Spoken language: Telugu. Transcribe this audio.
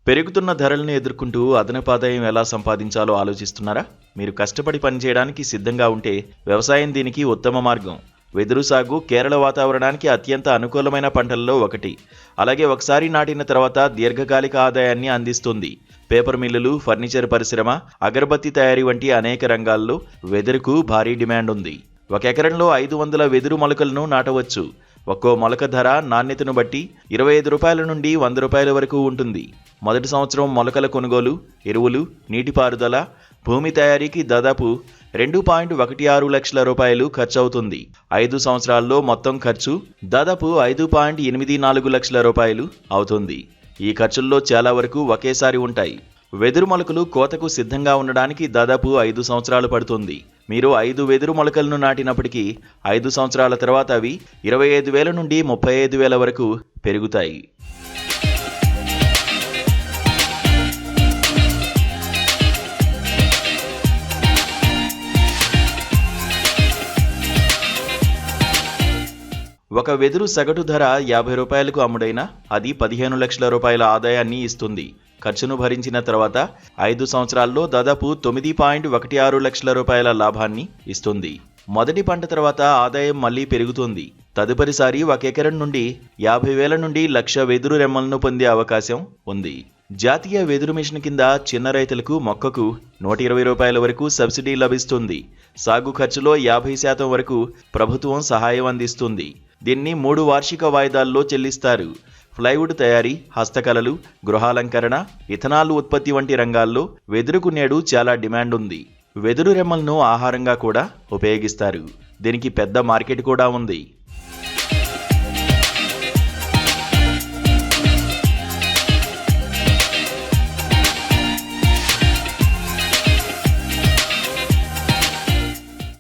పెరుగుతున్న ధరలను ఎదుర్కొంటూ అదనపు ఆదాయం ఎలా సంపాదించాలో ఆలోచిస్తున్నారా? మీరు కష్టపడి పనిచేయడానికి సిద్ధంగా ఉంటే వ్యవసాయం దీనికి ఉత్తమ మార్గం. వెదురు సాగు కేరళ వాతావరణానికి అత్యంత అనుకూలమైన పంటల్లో ఒకటి. అలాగే ఒకసారి నాటిన తర్వాత దీర్ఘకాలిక ఆదాయాన్ని అందిస్తుంది. పేపర్ మిల్లులు, ఫర్నిచర్ పరిశ్రమ, అగరబత్తి తయారీ వంటి అనేక రంగాల్లో వెదురుకు భారీ డిమాండ్ ఉంది. 1 ఎకరంలో 500 వెదురు మొలకలను నాటవచ్చు. ఒక్కో మొలక ధర నాణ్యతను బట్టి 25 రూపాయల నుండి 100 రూపాయల వరకు ఉంటుంది. మొదటి సంవత్సరం మొలకల కొనుగోలు, ఎరువులు, నీటిపారుదల, భూమి తయారీకి దాదాపు 2.16 లక్షల రూపాయలు ఖర్చు అవుతుంది. 5 సంవత్సరాల్లో మొత్తం ఖర్చు దాదాపు 5.84 లక్షల రూపాయలు అవుతుంది. ఈ ఖర్చుల్లో చాలా వరకు ఒకేసారి ఉంటాయి. వెదురు మొలకలు కోతకు సిద్ధంగా ఉండడానికి దాదాపు 5 సంవత్సరాలు పడుతుంది. మీరు 5 వెదురు మొలకలను నాటినప్పటికీ 5 సంవత్సరాల తర్వాత అవి 25,000 నుండి 35,000 వరకు పెరుగుతాయి. ఒక వెదురు సగటు ధర 50 రూపాయలకు అమ్ముడైనా అది 15 లక్షల రూపాయల ఆదాయాన్ని ఇస్తుంది. ఖర్చును భరించిన తర్వాత 5 సంవత్సరాల్లో దాదాపు 9.16 లక్షల రూపాయల లాభాన్ని ఇస్తుంది. మొదటి పంట తర్వాత ఆదాయం మళ్లీ పెరుగుతుంది. తదుపరిసారి 1 ఎకరం నుండి 50,000 నుండి 1,00,000 వెదురు రెమ్మలను పొందే అవకాశం ఉంది. జాతీయ వెదురు మిషన్ కింద చిన్న రైతులకు మొక్కకు 120 రూపాయల వరకు సబ్సిడీ లభిస్తుంది. సాగు ఖర్చులో 50% వరకు ప్రభుత్వం సహాయం అందిస్తుంది. దీన్ని 3 వార్షిక వాయిదాల్లో చెల్లిస్తారు. ప్లైవుడ్ తయారీ, హస్తకళలు, గృహాలంకరణ, ఇథనాల్ ఉత్పత్తి వంటి రంగాల్లో వెదురుకు నేడు చాలా డిమాండ్ ఉంది. వెదురు రెమ్మలను ఆహారంగా కూడా ఉపయోగిస్తారు. దీనికి పెద్ద మార్కెట్ కూడా ఉంది.